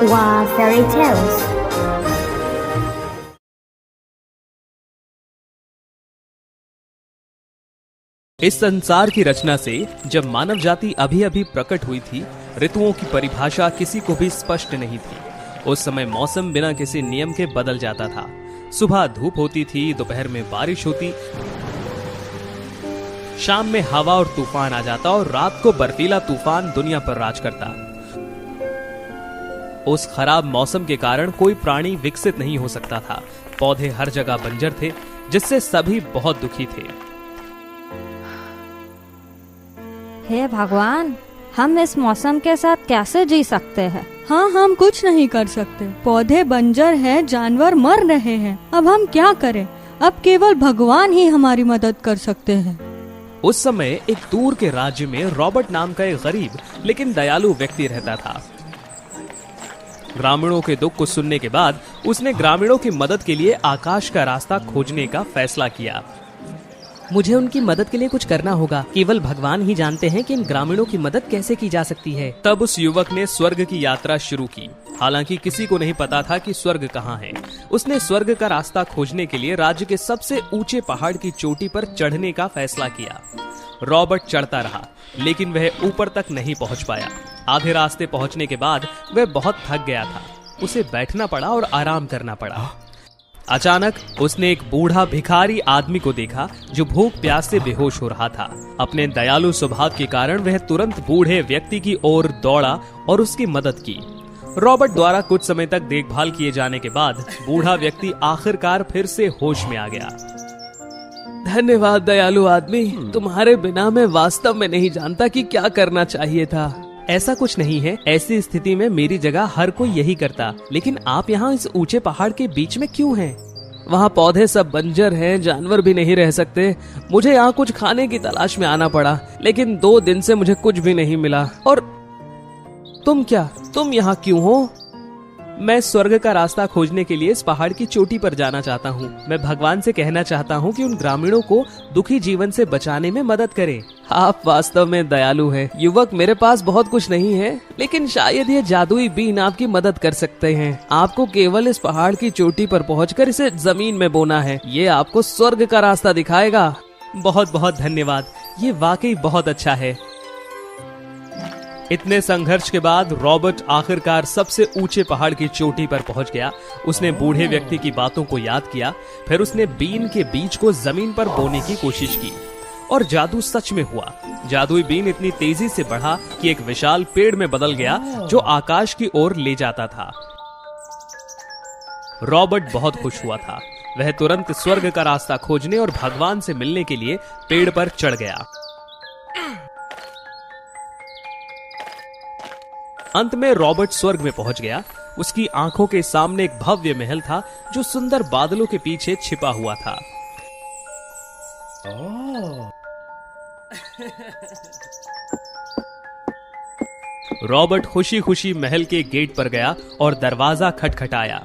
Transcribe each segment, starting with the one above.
Wow Fairy Tales। इस संसार की रचना से जब मानव जाति अभी अभी प्रकट हुई थी, ऋतुओं की परिभाषा किसी को भी स्पष्ट नहीं थी। उस समय मौसम बिना किसी नियम के बदल जाता था। सुबह धूप होती थी, दोपहर में बारिश होती, शाम में हवा और तूफान आ जाता और रात को बर्फीला तूफान दुनिया पर राज करता। उस खराब मौसम के कारण कोई प्राणी विकसित नहीं हो सकता था। पौधे हर जगह बंजर थे, जिससे सभी बहुत दुखी थे। हे भगवान, हम इस मौसम के साथ कैसे जी सकते हैं? हाँ, हम कुछ नहीं कर सकते। पौधे बंजर हैं, जानवर मर रहे हैं। अब हम क्या करें? अब केवल भगवान ही हमारी मदद कर सकते हैं। उस समय एक दूर के राज्य में रॉबर्ट नाम का एक गरीब लेकिन दयालु व्यक्ति रहता था। ग्रामीणों के दुख को सुनने के बाद उसने ग्रामीणों की मदद के लिए आकाश का रास्ता खोजने का फैसला किया। मुझे उनकी मदद के लिए कुछ करना होगा। केवल भगवान ही जानते हैं कि इन ग्रामीणों की मदद कैसे की जा सकती है। तब उस युवक ने स्वर्ग की यात्रा शुरू की। हालांकि किसी को नहीं पता था कि स्वर्ग कहाँ है। उसने स्वर्ग का रास्ता खोजने के लिए राज्य के सबसे ऊंचे पहाड़ की चोटी पर चढ़ने का फैसला किया। रॉबर्ट चढ़ता रहा, लेकिन वह ऊपर तक नहीं पहुंच पाया। आधे रास्ते पहुंचने के बाद वह बहुत थक गया था। उसे बैठना पड़ा और आराम करना पड़ा। अचानक उसने एक बूढ़ा भिखारी आदमी को देखा जो भूख प्यास से बेहोश हो रहा था। अपने दयालु स्वभाव के कारण वह तुरंत बूढ़े व्यक्ति की ओर दौड़ा और उसकी मदद की। रॉबर्ट द्वारा कुछ समय तक देखभाल किए जाने के बाद बूढ़ा व्यक्ति आखिरकार फिर से होश में आ गया। धन्यवाद दयालु आदमी, तुम्हारे बिना मैं वास्तव में नहीं जानता कि क्या करना चाहिए था। ऐसा कुछ नहीं है। ऐसी स्थिति में मेरी जगह हर कोई यही करता। लेकिन आप यहाँ इस ऊंचे पहाड़ के बीच में क्यों हैं? वहाँ पौधे सब बंजर हैं, जानवर भी नहीं रह सकते। मुझे यहाँ कुछ खाने की तलाश में आना पड़ा, लेकिन 2 दिन से मुझे कुछ भी नहीं मिला। और तुम यहाँ क्यों हो? मैं स्वर्ग का रास्ता खोजने के लिए इस पहाड़ की चोटी पर जाना चाहता हूँ। मैं भगवान से कहना चाहता हूँ कि उन ग्रामीणों को दुखी जीवन से बचाने में मदद करें। आप वास्तव में दयालु हैं। युवक, मेरे पास बहुत कुछ नहीं है, लेकिन शायद ये जादुई बीन आपकी मदद कर सकते हैं। आपको केवल इस पहाड़ की चोटी पर पहुंचकर इसे जमीन में बोना है। ये आपको स्वर्ग का रास्ता दिखाएगा। बहुत बहुत धन्यवाद, ये वाकई बहुत अच्छा है। इतने संघर्ष के बाद रॉबर्ट आखिरकार सबसे ऊंचे पहाड़ की चोटी पर पहुंच गया। उसने बूढ़े व्यक्ति की बातों को याद किया। फिर उसने बीन के बीज को जमीन पर बोने की कोशिश की और जादू सच में हुआ। जादुई बीन इतनी तेजी से बढ़ा कि एक विशाल पेड़ में बदल गया जो आकाश की ओर ले जाता था। रॉबर्ट बहुत खुश हुआ था। वह तुरंत स्वर्ग का रास्ता खोजने और भगवान से मिलने के लिए पेड़ पर चढ़ गया। अंत में रॉबर्ट स्वर्ग में पहुंच गया। उसकी आंखों के सामने एक भव्य महल था जो सुंदर बादलों के पीछे छिपा हुआ था। रॉबर्ट खुशी खुशी महल के गेट पर गया और दरवाजा खटखटाया।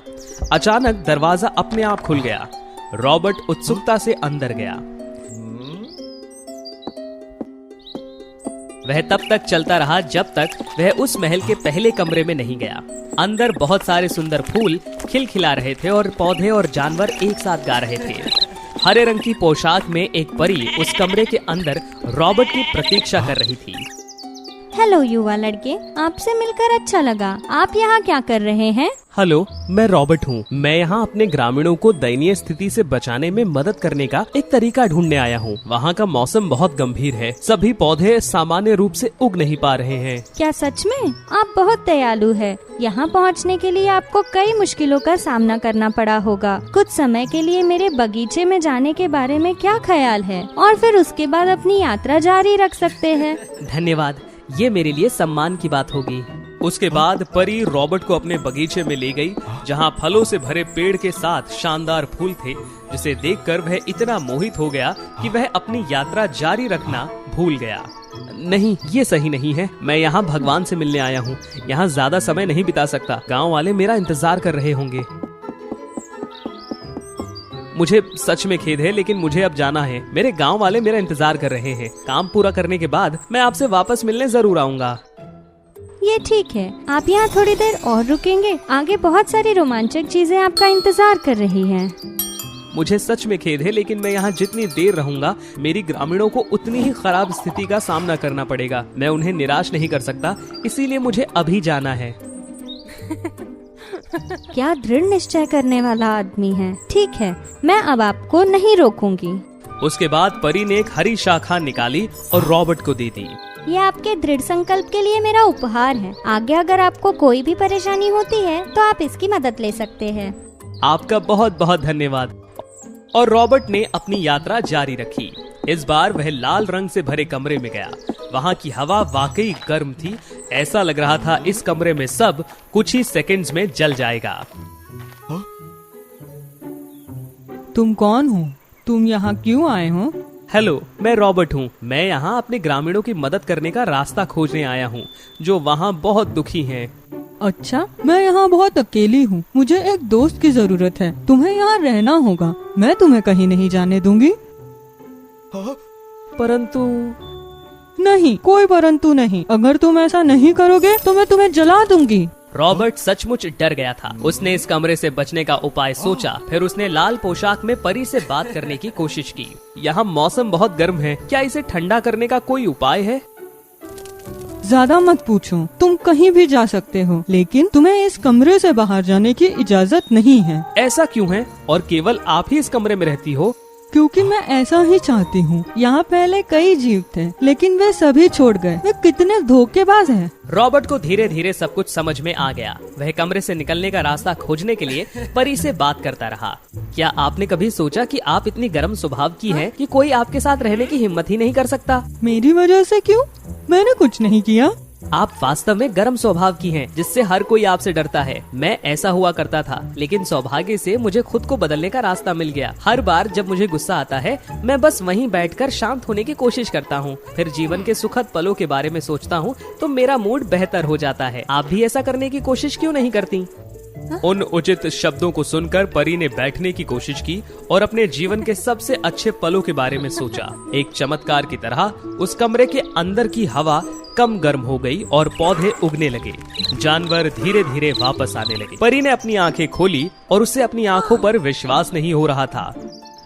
अचानक दरवाजा अपने आप खुल गया। रॉबर्ट उत्सुकता से अंदर गया। वह तब तक चलता रहा जब तक वह उस महल के पहले कमरे में नहीं गया। अंदर बहुत सारे सुंदर फूल खिलखिला रहे थे और पौधे और जानवर एक साथ गा रहे थे। हरे रंग की पोशाक में एक परी उस कमरे के अंदर रॉबर्ट की प्रतीक्षा कर रही थी। हेलो युवा लड़के, आपसे मिलकर अच्छा लगा। आप यहाँ क्या कर रहे हैं? हेलो, मैं रॉबर्ट हूँ। मैं यहाँ अपने ग्रामीणों को दयनीय स्थिति से बचाने में मदद करने का एक तरीका ढूंढने आया हूँ। वहाँ का मौसम बहुत गंभीर है। सभी पौधे सामान्य रूप से उग नहीं पा रहे हैं। क्या सच में? आप बहुत दयालु है। यहाँ पहुँचने के लिए आपको कई मुश्किलों का सामना करना पड़ा होगा। कुछ समय के लिए मेरे बगीचे में जाने के बारे में क्या ख्याल है? और फिर उसके बाद अपनी यात्रा जारी रख सकते हैं। धन्यवाद, ये मेरे लिए सम्मान की बात होगी। उसके बाद परी रॉबर्ट को अपने बगीचे में ले गई, जहां फलों से भरे पेड़ के साथ शानदार फूल थे, जिसे देखकर वह इतना मोहित हो गया कि वह अपनी यात्रा जारी रखना भूल गया। नहीं, ये सही नहीं है। मैं यहाँ भगवान से मिलने आया हूँ। यहाँ ज्यादा समय नहीं बिता सकता। गांव वाले मेरा इंतजार कर रहे होंगे। मुझे सच में खेद है, लेकिन मुझे अब जाना है। मेरे गांव वाले मेरा इंतजार कर रहे हैं। काम पूरा करने के बाद मैं आपसे वापस मिलने जरूर आऊंगा। ये ठीक है, आप यहाँ थोड़ी देर और रुकेंगे? आगे बहुत सारी रोमांचक चीजें आपका इंतजार कर रही हैं। मुझे सच में खेद है, लेकिन मैं यहाँ जितनी देर रहूंगा मेरी ग्रामीणों को उतनी ही खराब स्थिति का सामना करना पड़ेगा। मैं उन्हें निराश नहीं कर सकता, इसीलिए मुझे अभी जाना है। क्या दृढ़ निश्चय करने वाला आदमी है। ठीक है, मैं अब आपको नहीं रोकूंगी। उसके बाद परी ने एक हरी शाखा निकाली और रॉबर्ट को दे दी। ये आपके दृढ़ संकल्प के लिए मेरा उपहार है। आगे अगर आपको कोई भी परेशानी होती है तो आप इसकी मदद ले सकते हैं। आपका बहुत बहुत धन्यवाद। और रॉबर्ट ने अपनी यात्रा जारी रखी। इस बार वह लाल रंग से भरे कमरे में गया। वहाँ की हवा वाकई गर्म थी। ऐसा लग रहा था इस कमरे में सब कुछ ही सेकंड्स में जल जाएगा। तुम कौन हो? तुम यहाँ क्यों आए हो? हेलो, मैं रॉबर्ट हूँ। मैं यहाँ अपने ग्रामीणों की मदद करने का रास्ता खोजने आया हूँ, जो वहाँ बहुत दुखी हैं। अच्छा, मैं यहाँ बहुत अकेली हूँ। मुझे एक दोस्त की जरूरत है। तुम्हें यहाँ रहना होगा। मैं तुम्हें कहीं नहीं जाने दूंगी। परंतु नहीं, कोई परंतु नहीं। अगर तुम ऐसा नहीं करोगे तो मैं तुम्हें जला दूंगी। रॉबर्ट सचमुच डर गया था। उसने इस कमरे से बचने का उपाय सोचा। फिर उसने लाल पोशाक में परी से बात करने की कोशिश की। यहाँ मौसम बहुत गर्म है, क्या इसे ठंडा करने का कोई उपाय है? ज्यादा मत पूछो। तुम कहीं भी जा सकते हो, लेकिन तुम्हें इस कमरे से बाहर जाने की इजाजत नहीं है। ऐसा क्यों है? और केवल आप ही इस कमरे में रहती हो? क्योंकि मैं ऐसा ही चाहती हूँ। यहाँ पहले कई जीव थे, लेकिन वे सभी छोड़ गए। वे कितने धोखेबाज हैं। रॉबर्ट को धीरे धीरे सब कुछ समझ में आ गया। वह कमरे से निकलने का रास्ता खोजने के लिए परी से बात करता रहा। क्या आपने कभी सोचा कि आप इतनी गर्म स्वभाव की हैं कि कोई आपके साथ रहने की हिम्मत ही नहीं कर सकता? मेरी वजह से क्यों? मैंने कुछ नहीं किया। आप वास्तव में गर्म स्वभाव की हैं, जिससे हर कोई आपसे डरता है। मैं ऐसा हुआ करता था, लेकिन सौभाग्य से मुझे खुद को बदलने का रास्ता मिल गया। हर बार जब मुझे गुस्सा आता है, मैं बस वहीं बैठकर शांत होने की कोशिश करता हूँ। फिर जीवन के सुखद पलों के बारे में सोचता हूँ तो मेरा मूड बेहतर हो जाता है। आप भी ऐसा करने की कोशिश क्यों नहीं करती? उन उचित शब्दों को सुनकर परी ने बैठने की कोशिश की और अपने जीवन के सबसे अच्छे पलों के बारे में सोचा। एक चमत्कार की तरह उस कमरे के अंदर की हवा कम गर्म हो गई और पौधे उगने लगे। जानवर धीरे धीरे वापस आने लगे। परी ने अपनी आंखें खोली और उसे अपनी आंखों पर विश्वास नहीं हो रहा था।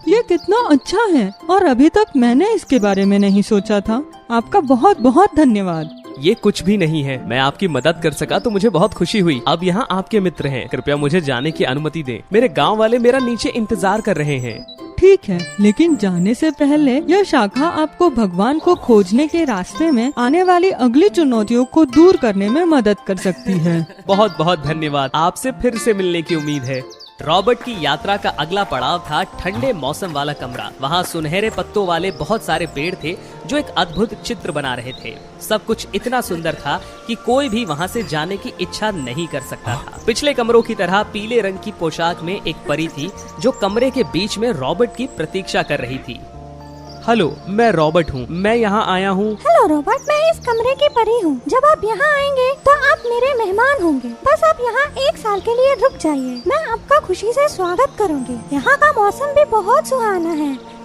ये कितना अच्छा है, और अभी तक मैंने इसके बारे में नहीं सोचा था। आपका बहुत बहुत धन्यवाद। ये कुछ भी नहीं है। मैं आपकी मदद कर सका तो मुझे बहुत खुशी हुई। अब यहाँ आपके मित्र हैं। कृपया मुझे जाने की अनुमति दें। मेरे गांव वाले मेरा नीचे इंतजार कर रहे हैं। ठीक है, लेकिन जाने से पहले यह शाखा आपको भगवान को खोजने के रास्ते में आने वाली अगली चुनौतियों को दूर करने में मदद कर सकती है। बहुत बहुत धन्यवाद। आपसे फिर से मिलने की उम्मीद है। रॉबर्ट की यात्रा का अगला पड़ाव था ठंडे मौसम वाला कमरा। वहाँ सुनहरे पत्तों वाले बहुत सारे पेड़ थे जो एक अद्भुत चित्र बना रहे थे। सब कुछ इतना सुंदर था कि कोई भी वहाँ से जाने की इच्छा नहीं कर सकता था। पिछले कमरों की तरह पीले रंग की पोशाक में एक परी थी जो कमरे के बीच में रॉबर्ट की प्रतीक्षा कर रही थी। हेलो, मैं रॉबर्ट हूँ। मैं यहाँ आया हूँ। हेलो रॉबर्ट, मैं इस कमरे की परी हूँ। जब आप यहाँ आएंगे तो आप मेरे मेहमान होंगे। बस आप यहाँ 1 साल के लिए रुक जाइए। मैं आपका खुशी से स्वागत करूँगी। यहाँ का मौसम भी बहुत सुहाना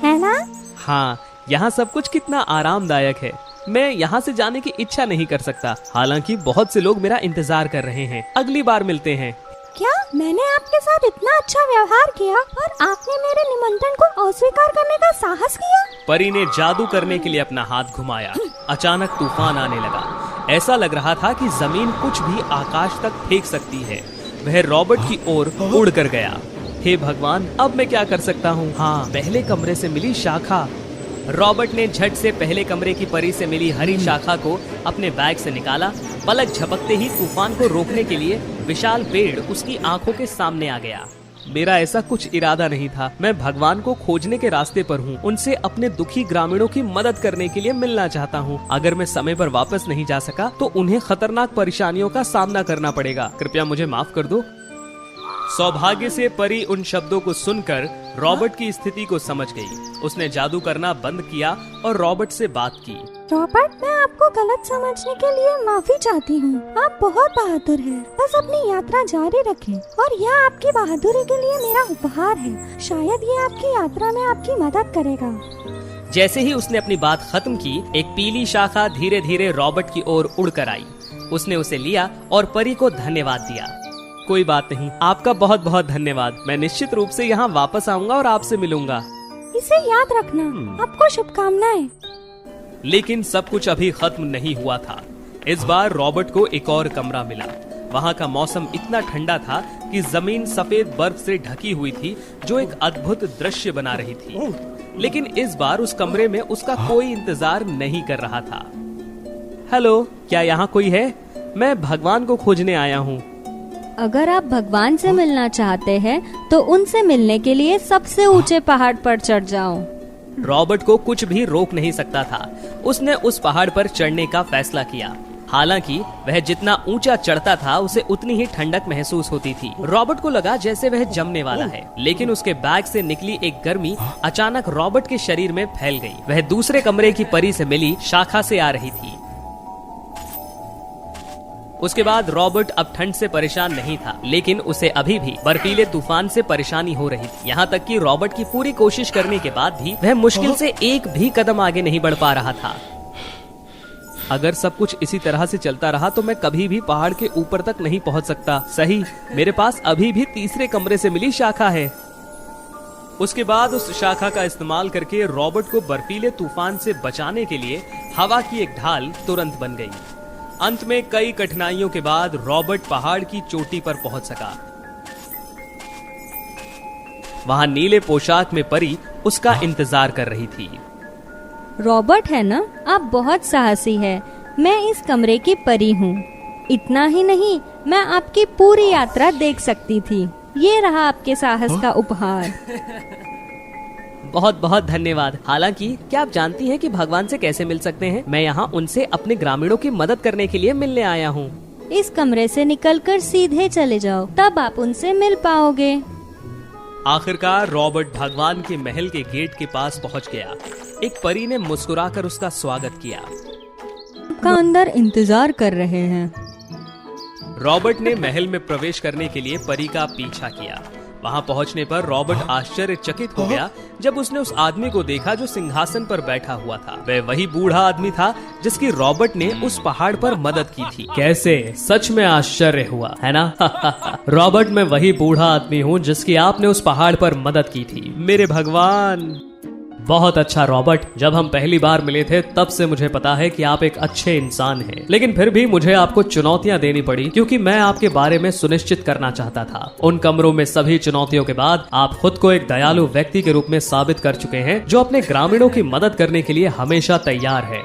है ना? हाँ, यहाँ सब कुछ कितना आरामदायक है। मैं यहाँ से जाने की इच्छा नहीं कर सकता। हालांकि बहुत से लोग मेरा इंतजार कर रहे हैं। अगली बार मिलते हैं। क्या मैंने आपके साथ इतना अच्छा व्यवहार किया और आपने मेरे निमंत्रण को अस्वीकार करने का साहस किया? परी ने जादू करने के लिए अपना हाथ घुमाया। अचानक तूफान आने लगा। ऐसा लग रहा था कि जमीन कुछ भी आकाश तक फेंक सकती है। वह रॉबर्ट की ओर उड़ कर गया। हे भगवान, अब मैं क्या कर सकता हूँ? हाँ, पहले कमरे से मिली शाखा। रॉबर्ट ने झट से पहले कमरे की परी से मिली हरी शाखा को अपने बैग से निकाला। पलक झपकते ही तूफान को रोकने के लिए विशाल पेड़ उसकी आंखों के सामने आ गया। मेरा ऐसा कुछ इरादा नहीं था। मैं भगवान को खोजने के रास्ते पर हूँ। उनसे अपने दुखी ग्रामीणों की मदद करने के लिए मिलना चाहता हूँ। अगर मैं समय पर वापस नहीं जा सका तो उन्हें खतरनाक परेशानियों का सामना करना पड़ेगा। कृपया मुझे माफ कर दो। सौभाग्य से परी उन शब्दों को सुनकर रॉबर्ट की स्थिति को समझ गई। उसने जादू करना बंद किया और रॉबर्ट से बात की। रॉबर्ट, मैं आपको गलत समझने के लिए माफी चाहती हूँ। आप बहुत बहादुर हैं। बस अपनी यात्रा जारी रखें और यह आपकी बहादुरी के लिए मेरा उपहार है। शायद ये आपकी यात्रा में आपकी मदद करेगा। जैसे ही उसने अपनी बात खत्म की, एक पीली शाखा धीरे धीरे रॉबर्ट की ओर उड़कर आई। उसने उसे लिया और परी को धन्यवाद दिया। कोई बात नहीं, आपका बहुत बहुत धन्यवाद। मैं निश्चित रूप से यहाँ वापस आऊंगा और आपसे मिलूंगा। इसे याद रखना। आपको शुभकामनाएं। लेकिन सब कुछ अभी खत्म नहीं हुआ था। इस बार रॉबर्ट को एक और कमरा मिला। वहाँ का मौसम इतना ठंडा था कि जमीन सफेद बर्फ से ढकी हुई थी, जो एक अद्भुत दृश्य बना रही थी। लेकिन इस बार उस कमरे में उसका कोई इंतजार नहीं कर रहा था। हेलो, क्या यहाँ कोई है? मैं भगवान को खोजने आया हूँ। अगर आप भगवान से मिलना चाहते हैं तो उनसे मिलने के लिए सबसे ऊंचे पहाड़ पर चढ़ जाओ। रॉबर्ट को कुछ भी रोक नहीं सकता था। उसने उस पहाड़ पर चढ़ने का फैसला किया। हालांकि वह जितना ऊंचा चढ़ता था उसे उतनी ही ठंडक महसूस होती थी। रॉबर्ट को लगा जैसे वह जमने वाला है, लेकिन उसके बैग से निकली एक गर्मी अचानक रॉबर्ट के शरीर में फैल गई। वह दूसरे कमरे की परी से मिली शाखा से आ रही थी। उसके बाद रॉबर्ट अब ठंड से परेशान नहीं था, लेकिन उसे अभी भी बर्फीले तूफान से परेशानी हो रही थी। यहाँ तक कि रॉबर्ट की पूरी कोशिश करने के बाद भी वह मुश्किल से एक भी कदम आगे नहीं बढ़ पा रहा था। अगर सब कुछ इसी तरह से चलता रहा तो मैं कभी भी पहाड़ के ऊपर तक नहीं पहुंच सकता। सही, मेरे पास अभी भी तीसरे कमरे से मिली शाखा है। उसके बाद उस शाखा का इस्तेमाल करके रॉबर्ट को बर्फीले तूफान से बचाने के लिए हवा की एक ढाल तुरंत बन गई। अंत में कई कठिनाइयों के बाद रॉबर्ट पहाड़ की चोटी पर पहुंच सका। वहां नीले पोशाक में परी उसका इंतजार कर रही थी। रॉबर्ट है ना, आप बहुत साहसी है। मैं इस कमरे की परी हूँ। इतना ही नहीं, मैं आपकी पूरी यात्रा देख सकती थी। ये रहा आपके साहस का उपहार। बहुत बहुत धन्यवाद। हालांकि क्या आप जानती हैं कि भगवान से कैसे मिल सकते हैं? मैं यहाँ उनसे अपने ग्रामीणों की मदद करने के लिए मिलने आया हूँ। इस कमरे से निकलकर सीधे चले जाओ, तब आप उनसे मिल पाओगे। आखिरकार रॉबर्ट भगवान के महल के गेट के पास पहुँच गया। एक परी ने मुस्कुराकर उसका स्वागत किया। का अंदर इंतजार कर रहे हैं। रॉबर्ट ने महल में प्रवेश करने के लिए परी का पीछा किया। वहां पहुंचने पर रॉबर्ट आश्चर्यचकित हो गया जब उसने उस आदमी को देखा जो सिंहासन पर बैठा हुआ था। वह वही बूढ़ा आदमी था जिसकी रॉबर्ट ने उस पहाड़ पर मदद की थी। कैसे? सच में आश्चर्य हुआ, है ना? रॉबर्ट, मैं वही बूढ़ा आदमी हूँ जिसकी आपने उस पहाड़ पर मदद की थी। मेरे भगवान! बहुत अच्छा रॉबर्ट, जब हम पहली बार मिले थे तब से मुझे पता है कि आप एक अच्छे इंसान हैं। लेकिन फिर भी मुझे आपको चुनौतियां देनी पड़ी, क्योंकि मैं आपके बारे में सुनिश्चित करना चाहता था। उन कमरों में सभी चुनौतियों के बाद आप खुद को एक दयालु व्यक्ति के रूप में साबित कर चुके हैं, जो अपने ग्रामीणों की मदद करने के लिए हमेशा तैयार है।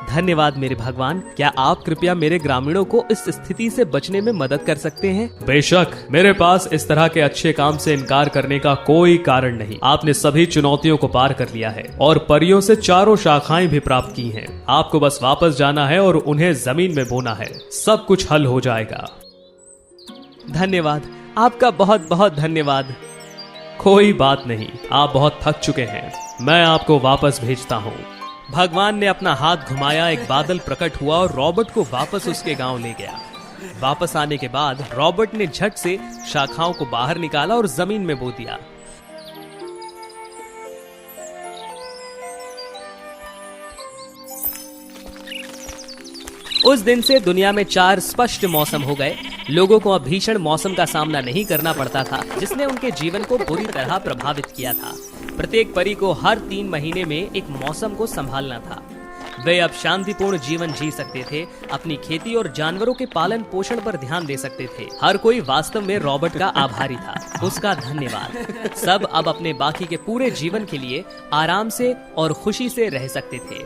धन्यवाद मेरे भगवान। क्या आप कृपया मेरे ग्रामीणों को इस स्थिति से बचने में मदद कर सकते हैं? बेशक, मेरे पास इस तरह के अच्छे काम से इनकार करने का कोई कारण नहीं। आपने सभी चुनौतियों को पार कर लिया है और परियों से 4 शाखाएं भी प्राप्त की हैं। आपको बस वापस जाना है और उन्हें जमीन में बोना है। सब कुछ हल हो जाएगा। धन्यवाद, आपका बहुत बहुत धन्यवाद। कोई बात नहीं, आप बहुत थक चुके हैं। मैं आपको वापस भेजता हूँ। भगवान ने अपना हाथ घुमाया, एक बादल प्रकट हुआ और रॉबर्ट को वापस उसके गांव ले गया। वापस आने के बाद रॉबर्ट ने झट से शाखाओं को बाहर निकाला और जमीन में बो दिया। उस दिन से दुनिया में 4 स्पष्ट मौसम हो गए। लोगों को अब भीषण मौसम का सामना नहीं करना पड़ता था, जिसने उनके जीवन को बुरी तरह प्रभावित किया था। प्रत्येक परी को हर 3 महीने में एक मौसम को संभालना था। वे अब शांतिपूर्ण जीवन जी सकते थे, अपनी खेती और जानवरों के पालन पोषण पर ध्यान दे सकते थे। हर कोई वास्तव में रॉबर्ट का आभारी था। उसका धन्यवाद। सब अब अपने बाकी के पूरे जीवन के लिए आराम से और खुशी से रह सकते थे।